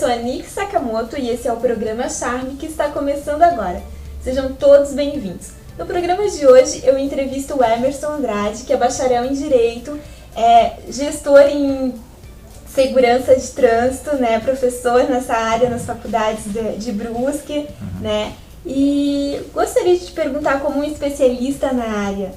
sou a Nick Sakamoto e esse é o programa Charme que está começando agora. Sejam todos bem-vindos. No programa de hoje eu entrevisto o Emerson Andrade, que é bacharel em Direito, é gestor em Segurança de Trânsito, né, professor nessa área nas faculdades de Brusque, né, e gostaria de te perguntar, como um especialista na área,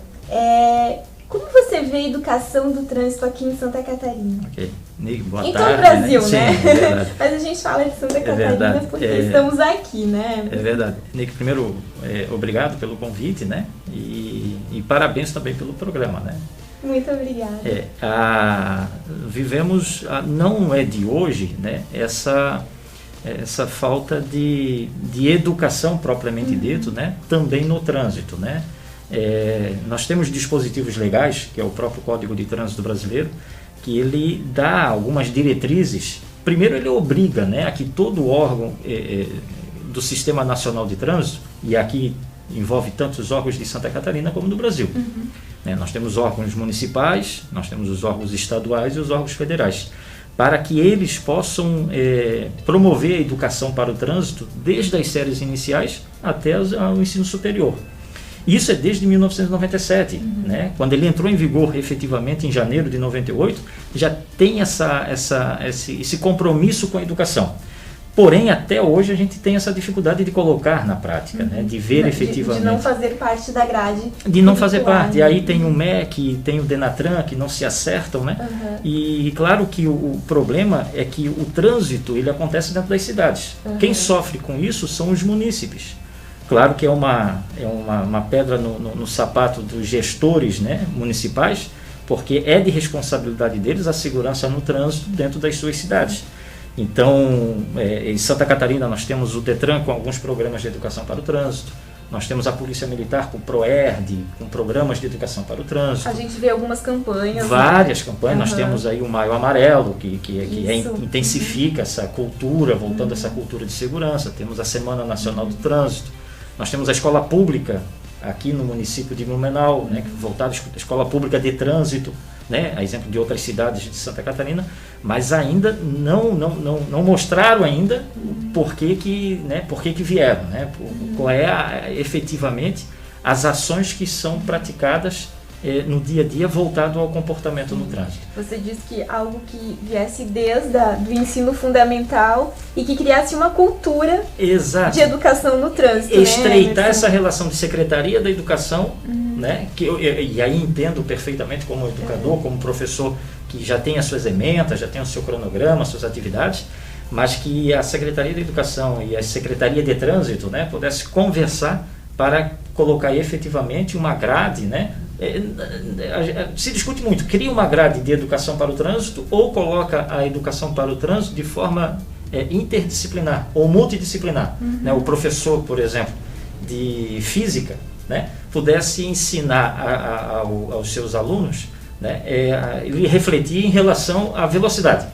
como você vê a educação do trânsito aqui em Santa Catarina? Ok, Nick, boa em tarde. Em todo o Brasil, né? Sim, é verdade. Mas a gente fala de Santa Catarina verdade. porque estamos aqui, né? É verdade. Nick, primeiro, obrigado pelo convite, né? E parabéns também pelo programa, né? Muito obrigada. Vivemos, não é de hoje, né? Essa falta de educação propriamente dito, né? Também no trânsito, né? Nós temos dispositivos legais, que é o próprio Código de Trânsito Brasileiro, que ele dá algumas diretrizes. Primeiro, ele obriga, né, a que todo órgão do Sistema Nacional de Trânsito, e aqui envolve tanto os órgãos de Santa Catarina como do Brasil. Nós temos órgãos municipais, nós temos os órgãos estaduais e os órgãos federais, para que eles possam promover a educação para o trânsito desde as séries iniciais até o ensino superior. Isso é desde 1997, né? Quando ele entrou em vigor efetivamente em janeiro de 98, já tem esse compromisso com a educação. Porém, até hoje a gente tem essa dificuldade de colocar na prática, né? De ver efetivamente. De não fazer parte da grade. De não fazer parte. E aí tem o MEC, tem o Denatran, que não se acertam, né? E claro que o problema é que o trânsito ele acontece dentro das cidades. Quem sofre com isso são os munícipes. Claro que é uma pedra no sapato dos gestores, né, municipais, porque é de responsabilidade deles a segurança no trânsito dentro das suas cidades. Então, em Santa Catarina nós temos o Detran com alguns programas de educação para o trânsito, nós temos a Polícia Militar com o PROERD, com programas de educação para o trânsito. A gente vê algumas campanhas. Várias campanhas, nós temos aí o Maio Amarelo, que intensifica essa cultura, voltando a essa cultura de segurança, temos a Semana Nacional do Trânsito. Nós temos a escola pública aqui no município de Blumenau, né, voltada à escola pública de trânsito, né, a exemplo de outras cidades de Santa Catarina, mas ainda não mostraram ainda por que vieram, né, qual é efetivamente as ações que são praticadas no dia a dia voltado ao comportamento no trânsito. Você disse que algo que viesse desde do ensino fundamental e que criasse uma cultura de educação no trânsito. Estreitar essa relação de Secretaria da Educação, né, e aí entendo perfeitamente como educador, como professor que já tem as suas ementas, já tem o seu cronograma, as suas atividades, mas que a Secretaria da Educação e a Secretaria de Trânsito, né, pudesse conversar para colocar efetivamente uma grade, né? Se discute muito, cria uma grade de educação para o trânsito ou coloca a educação para o trânsito de forma interdisciplinar ou multidisciplinar. Né? O professor, por exemplo, de física, né, pudesse ensinar aos seus alunos, né, ele refletir em relação à velocidade,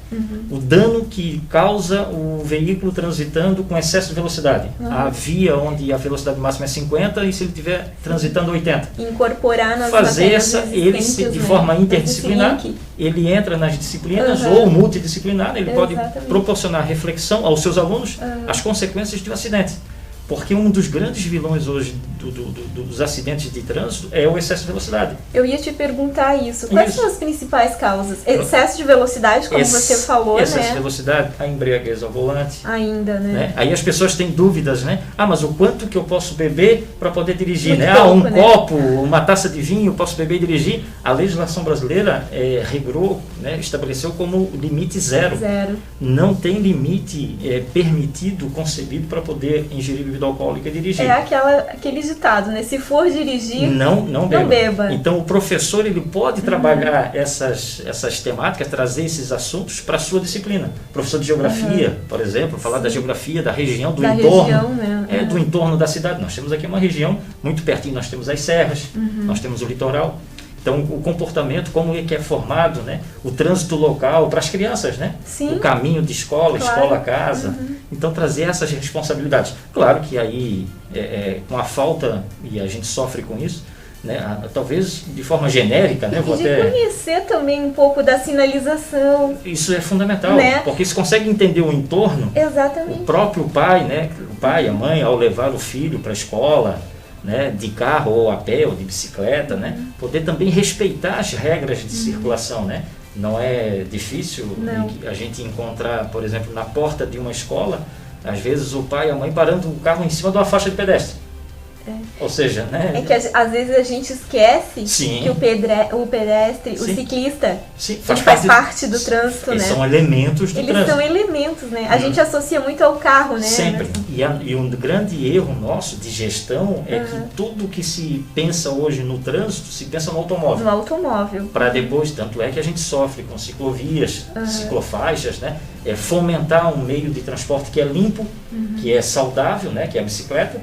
o dano que causa o veículo transitando com excesso de velocidade, a via onde a velocidade máxima é 50 e se ele estiver transitando 80. Incorporar nas fazer ele de forma interdisciplinar, ele entra nas disciplinas ou multidisciplinar, ele pode proporcionar reflexão aos seus alunos as consequências de um acidente. Porque um dos grandes vilões hoje dos acidentes de trânsito é o excesso de velocidade. Eu ia te perguntar isso. Quais são as principais causas? Excesso de velocidade, como você falou, excesso de velocidade, a embriaguez ao volante. Ainda, né? Aí as pessoas têm dúvidas, né? Mas o quanto que eu posso beber para poder dirigir? Muito né? pouco, Um copo, uma taça de vinho, eu posso beber e dirigir? A legislação brasileira regrou, né? Estabeleceu como limite zero. Não tem limite permitido, concebido para poder ingerir bebida alcoólica e dirigir. É aquele ditado, né? Se for dirigir, não beba. Então o professor ele pode trabalhar essas temáticas, trazer esses assuntos para a sua disciplina. Professor de geografia, por exemplo, falar da geografia, da região, do entorno, do entorno da cidade. Nós temos aqui uma região muito pertinho, nós temos as serras, nós temos o litoral. Então, o comportamento, como é que é formado, né? O trânsito local para as crianças, né? Sim. O caminho de escola, escola-casa. Então, trazer essas responsabilidades. Claro que aí, com a falta, e a gente sofre com isso, né? Talvez de forma genérica, né? E de conhecer também um pouco da sinalização. Isso é fundamental, né? porque se consegue entender o entorno, exatamente. O próprio pai, né? O pai, a mãe, ao levar o filho para a escola, né? De carro ou a pé ou de bicicleta, né? Poder também respeitar as regras de circulação, né? Não é difícil a gente encontrar, por exemplo, na porta de uma escola, às vezes o pai e a mãe parando o carro em cima de uma faixa de pedestre. Ou seja, né? É que às vezes a gente esquece Sim. que o pedestre, Sim. o ciclista, Sim, ele faz parte do trânsito, eles né? são elementos do Eles trânsito. são elementos, né? A gente associa muito ao carro, né? Sempre. E um grande erro nosso de gestão é que tudo que se pensa hoje no trânsito, se pensa no automóvel. No automóvel. Para depois, tanto é que a gente sofre com ciclovias, ciclofaixas, né? Fomentar um meio de transporte que é limpo, que é saudável, né? Que é a bicicleta.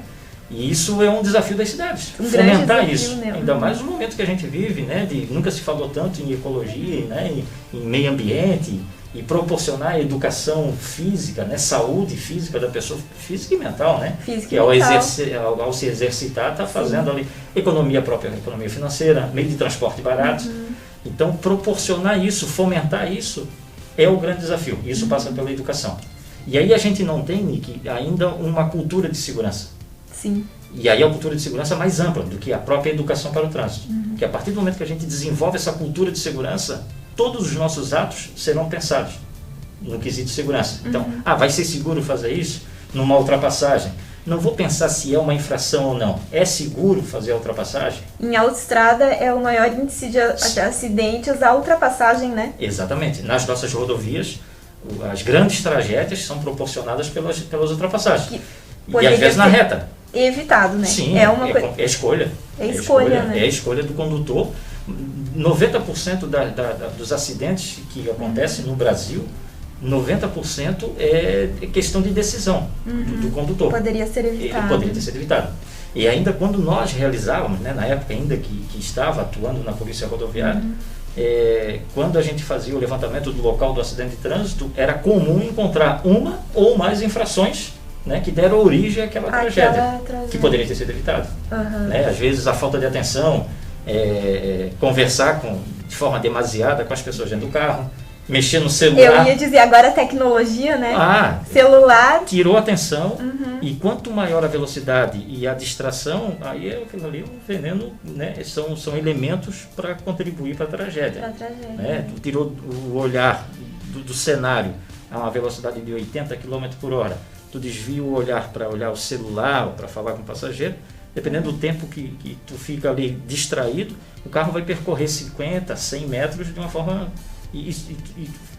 E isso é um desafio das cidades, fomentar desafio, isso. Né? Ainda mais no momento que a gente vive, né? Nunca se falou tanto em ecologia, né? Em meio ambiente, e proporcionar educação física, né? Saúde física da pessoa, física e mental, né? Física que e mental. Ao se exercitar, está fazendo ali economia própria, economia financeira, meio de transporte barato. Então, proporcionar isso, fomentar isso, é o grande desafio. Isso passa pela educação. E aí a gente não tem, Nick, ainda uma cultura de segurança. Sim. E aí a cultura de segurança é mais ampla do que a própria educação para o trânsito. Que a partir do momento que a gente desenvolve essa cultura de segurança, todos os nossos atos serão pensados no quesito de segurança. Então, vai ser seguro fazer isso numa ultrapassagem? Não vou pensar se é uma infração ou não. É seguro fazer a ultrapassagem? Em autoestrada é o maior índice de acidentes a ultrapassagem, né? Exatamente. Nas nossas rodovias, as grandes tragédias são proporcionadas pelas ultrapassagens. E às vezes na reta. Evitado, né? Sim, é escolha. É escolha, né? É a escolha do condutor. 90% dos acidentes que acontecem no Brasil, 90% é questão de decisão do condutor. Poderia ser evitado. Ele poderia ter sido evitado. E ainda quando nós realizávamos, né, na época ainda que estava atuando na Polícia Rodoviária, quando a gente fazia o levantamento do local do acidente de trânsito, era comum encontrar uma ou mais infrações, né, que deram origem àquela tragédia, que poderia ter sido evitada. Né? Às vezes a falta de atenção, conversar de forma demasiada com as pessoas dentro do carro, mexer no celular. Eu ia dizer, agora a tecnologia, né? Celular. Tirou a atenção, e quanto maior a velocidade e a distração, aí aquilo ali é um veneno, né? São elementos para contribuir para a tragédia. Né? Tu tirou o olhar do cenário a uma velocidade de 80 km por hora. Tu desvia o olhar para olhar o celular ou para falar com o passageiro, dependendo do tempo que tu fica ali distraído, o carro vai percorrer 50, 100 metros de uma forma e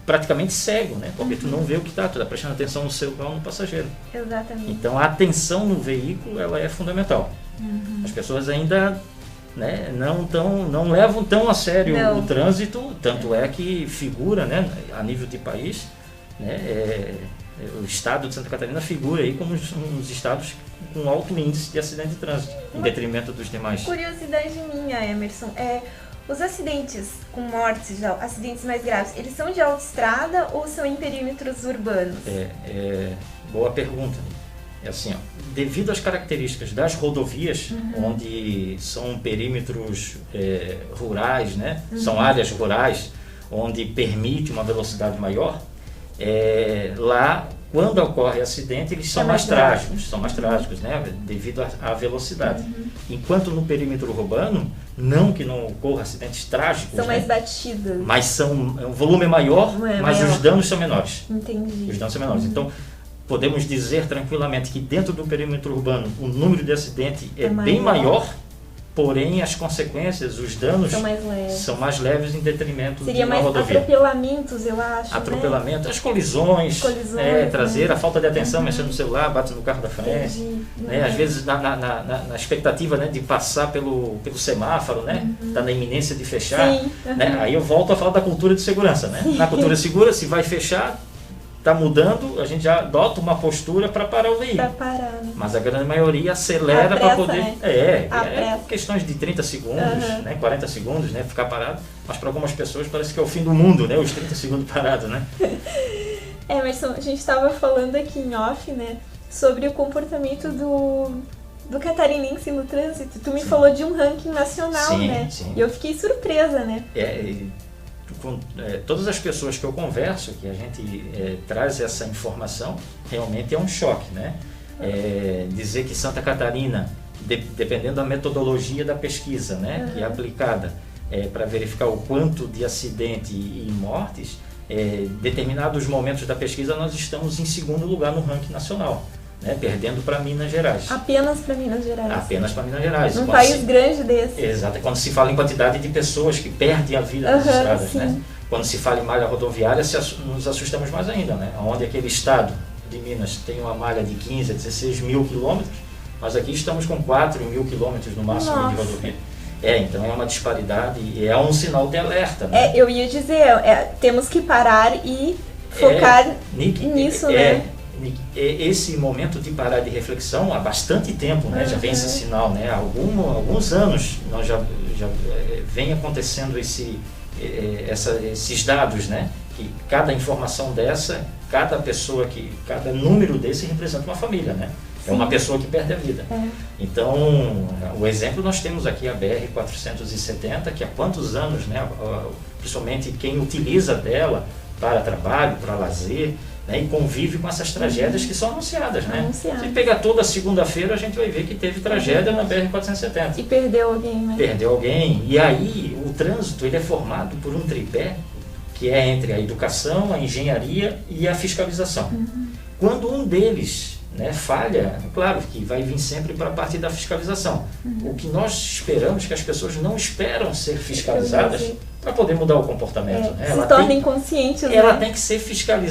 praticamente cego, né? Porque tu não vê o que está, tu está prestando atenção no celular ou no passageiro. Exatamente. Então a atenção no veículo, ela é fundamental. As pessoas ainda, né, não levam tão a sério o trânsito, tanto é que figura, né, a nível de país, né, o estado de Santa Catarina figura aí como um dos estados com alto índice de acidente de trânsito, em detrimento dos demais. Curiosidade minha, Emerson, os acidentes com mortes, acidentes mais graves, eles são de autoestrada ou são em perímetros urbanos? Boa pergunta. É assim, devido às características das rodovias, onde são perímetros rurais, né? São áreas rurais, onde permite uma velocidade maior, lá, quando ocorre acidente, eles são mais trágicos, né? Devido à velocidade. Enquanto no perímetro urbano, não que não ocorra acidentes trágicos, são mais batidas. Mas o volume é maior, mas os danos são menores. Entendi. Os danos são menores. Então, podemos dizer tranquilamente que dentro do perímetro urbano o número de acidente é bem maior, porém as consequências, os danos são mais leves em detrimento de uma rodovia. Seria mais atropelamentos, eu acho. Atropelamento, né? As colisões, traseira, a falta de atenção, mexendo no celular, bate no carro da frente. Né? Às vezes na expectativa, né, de passar pelo semáforo, né? Tá na iminência de fechar. Né? Aí eu volto a falar da cultura de segurança. Né? Na cultura segura, se vai fechar, está mudando, a gente já adota uma postura para parar o veículo. Mas a grande maioria acelera para poder... Né? Questões de 30 segundos, né? 40 segundos, né? Ficar parado. Mas para algumas pessoas parece que é o fim do mundo, né? Os 30 segundos parados, né? Emerson, a gente estava falando aqui em off, né? Sobre o comportamento do catarinense no trânsito. Tu me falou de um ranking nacional, sim, né? Sim. E eu fiquei surpresa, né? Todas as pessoas que eu converso, que a gente traz essa informação, realmente é um choque, né? Dizer que Santa Catarina, dependendo da metodologia da pesquisa, né, que é aplicada para verificar o quanto de acidente e mortes, determinados momentos da pesquisa nós estamos em segundo lugar no ranking nacional, né, perdendo para Minas Gerais. Apenas para Minas Gerais. Apenas para Minas Gerais. Num país grande desse. Exato, quando se fala em quantidade de pessoas que perdem a vida nas estradas, né? Quando se fala em malha rodoviária, nos assustamos mais ainda, né? Onde aquele estado de Minas tem uma malha de 15 a 16 mil quilômetros, mas aqui estamos com 4 mil quilômetros no máximo de rodovia. Então é uma disparidade e é um sinal de alerta, né? Eu ia dizer, temos que parar e focar nisso, né? Esse momento de parar de reflexão há bastante tempo, né? Já vem esse sinal, né? Há alguns anos nós já vem acontecendo esses dados, né? Que cada informação dessa, cada número desse representa uma família, né? É uma pessoa que perde a vida. Então, o exemplo nós temos aqui a BR-470, que há quantos anos, né? Principalmente quem utiliza dela para trabalho, para lazer, né, e convive com essas tragédias que são anunciadas, né? Se pegar toda segunda-feira, a gente vai ver que teve tragédia na BR-470. E perdeu alguém, né? Perdeu alguém. E aí, o trânsito ele é formado por um tripé, que é entre a educação, a engenharia e a fiscalização. Quando um deles, né, falha, claro que vai vir sempre para a parte da fiscalização. O que nós esperamos, que as pessoas não esperam ser fiscalizadas para poder mudar o comportamento. Né? Se tornem conscientes. Ela tem que ser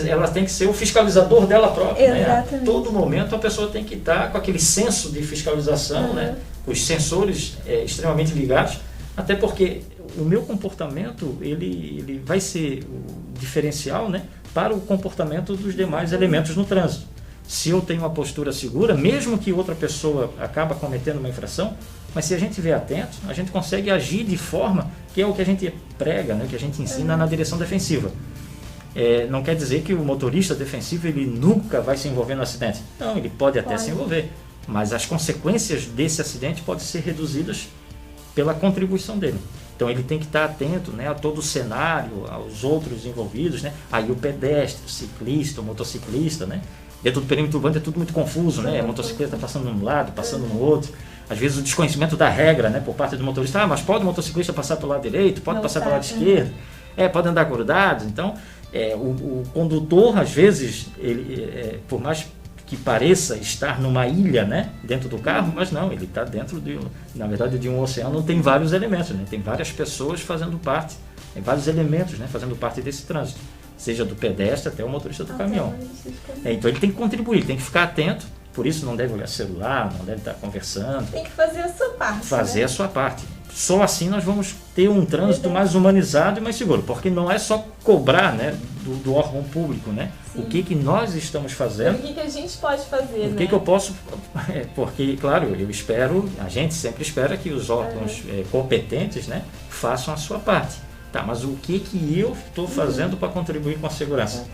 ela tem que ser o fiscalizador dela própria. Né? A todo momento a pessoa tem que estar com aquele senso de fiscalização, né? Os sensores extremamente ligados, até porque o meu comportamento ele vai ser o diferencial, né, para o comportamento dos demais elementos no trânsito. Se eu tenho uma postura segura, mesmo que outra pessoa acaba cometendo uma infração, mas se a gente estiver atento, a gente consegue agir de forma que é o que a gente prega, né, que a gente ensina na direção defensiva. Não quer dizer que o motorista defensivo ele nunca vai se envolver no acidente. Não, ele pode até se envolver, mas as consequências desse acidente podem ser reduzidas pela contribuição dele. Então ele tem que estar atento, né, a todo o cenário, aos outros envolvidos, né? Aí o pedestre, o ciclista, o motociclista, né? Dentro do perímetro urbano é tudo muito confuso, né? A motocicleta passando de um lado, passando no outro. Às vezes o desconhecimento da regra, né, por parte do motorista. Mas pode o motociclista passar pelo lado direito, pode passar pelo lado esquerdo, pode andar grudado. Então, o condutor, às vezes, ele, por mais que pareça estar numa ilha, né, dentro do carro, mas não, ele está dentro, na verdade, de um oceano, tem vários elementos, né? Tem várias pessoas fazendo parte, tem vários elementos, né, fazendo parte desse trânsito. Seja do pedestre até o motorista do caminhão. Então ele tem que contribuir, tem que ficar atento, por isso não deve olhar celular, não deve estar conversando. Tem que fazer a sua parte. Fazer a sua parte. Só assim nós vamos ter um trânsito mais humanizado e mais seguro, porque não é só cobrar, né, do órgão público, né? O que nós estamos fazendo. O que a gente pode fazer, o que eu posso... Porque, claro, a gente sempre espera que os órgãos competentes, né, façam a sua parte. Tá, mas o que eu estou fazendo para contribuir com a segurança?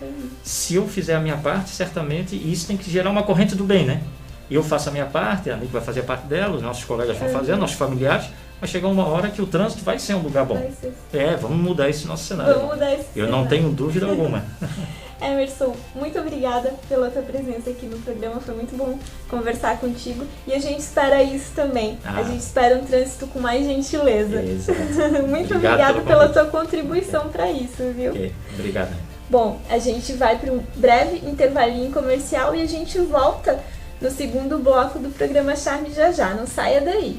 Se eu fizer a minha parte, certamente isso tem que gerar uma corrente do bem, né? Eu faço a minha parte, a Nick vai fazer a parte dela, os nossos colegas vão fazer, nossos familiares, vai chegar uma hora que o trânsito vai ser um lugar bom. Vamos mudar esse nosso cenário. Eu não tenho dúvida alguma. Emerson, muito obrigada pela tua presença aqui no programa, foi muito bom conversar contigo e a gente espera isso também, a gente espera um trânsito com mais gentileza. Muito obrigada pela tua contribuição para isso, viu? Obrigado. Bom, a gente vai para um breve intervalinho comercial e a gente volta no segundo bloco do programa Charme já já, não saia daí.